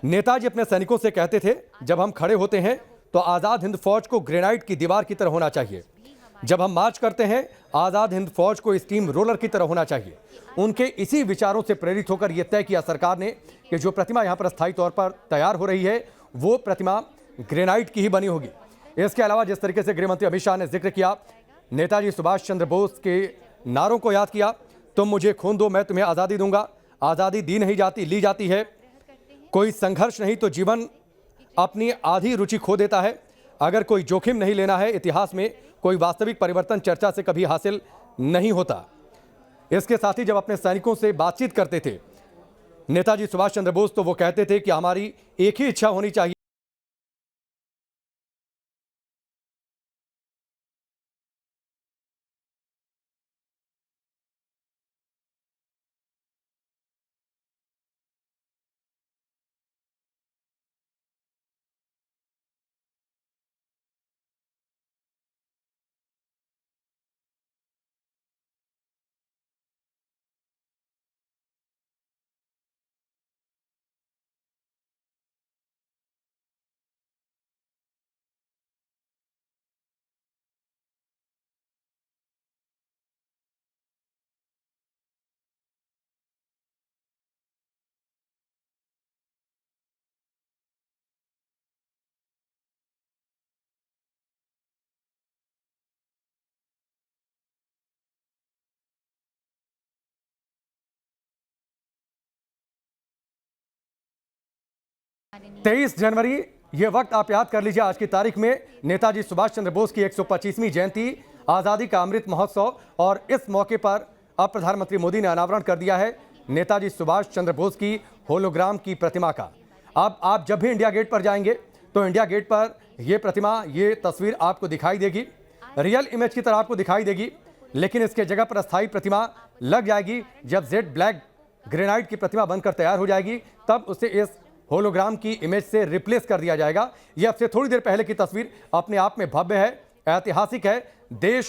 नेताजी अपने सैनिकों से कहते थे, जब हम खड़े होते हैं तो आजाद हिंद फौज को ग्रेनाइट की दीवार की तरह होना चाहिए। जब हम मार्च करते हैं, आजाद हिंद फौज को स्टीम रोलर की तरह होना चाहिए। उनके इसी विचारों से प्रेरित होकर यह तय किया सरकार ने कि जो प्रतिमा यहां पर अस्थायी तौर पर तैयार हो रही है, वो प्रतिमा ग्रेनाइट की ही बनी होगी। इसके अलावा जिस तरीके से गृहमंत्री अमित शाह ने जिक्र किया, नेताजी सुभाष चंद्र बोस के नारों को याद किया, तुम मुझे खून दो मैं तुम्हें आज़ादी दूंगा, आज़ादी दी नहीं जाती ली जाती है, कोई संघर्ष नहीं तो जीवन अपनी आधी रुचि खो देता है, अगर कोई जोखिम नहीं लेना है इतिहास में कोई वास्तविक परिवर्तन चर्चा से कभी हासिल नहीं होता। इसके साथ ही जब अपने सैनिकों से बातचीत करते थे नेताजी सुभाष चंद्र बोस, तो वो कहते थे कि हमारी एक ही इच्छा होनी चाहिए। तेईस जनवरी, ये वक्त आप याद कर लीजिए। आज की तारीख में नेताजी सुभाष चंद्र बोस की 125वीं जयंती, आज़ादी का अमृत महोत्सव, और इस मौके पर अब प्रधानमंत्री मोदी ने अनावरण कर दिया है नेताजी सुभाष चंद्र बोस की होलोग्राम की प्रतिमा का। अब आप जब भी इंडिया गेट पर जाएंगे तो इंडिया गेट पर यह प्रतिमा, ये तस्वीर आपको दिखाई देगी, रियल इमेज की तरह आपको दिखाई देगी, लेकिन इसके जगह पर अस्थायी प्रतिमा लग जाएगी। जब जेड ब्लैक ग्रेनाइट की प्रतिमा बनकर तैयार हो जाएगी, तब उसे इस होलोग्राम की इमेज से रिप्लेस कर दिया जाएगा। यह अब से थोड़ी देर पहले की तस्वीर अपने आप में भव्य है, ऐतिहासिक है। देश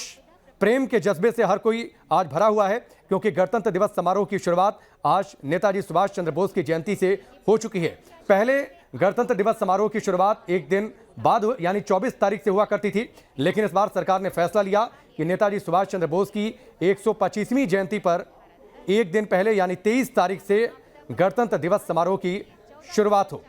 प्रेम के जज्बे से हर कोई आज भरा हुआ है, क्योंकि गणतंत्र दिवस समारोह की शुरुआत आज नेताजी सुभाष चंद्र बोस की जयंती से हो चुकी है। पहले गणतंत्र दिवस समारोह की शुरुआत एक दिन बाद यानी 24 तारीख से हुआ करती थी, लेकिन इस बार सरकार ने फैसला लिया कि नेताजी सुभाष चंद्र बोस की 125वीं जयंती पर एक दिन पहले यानी 23 तारीख से गणतंत्र दिवस समारोह की शुरुआत हो।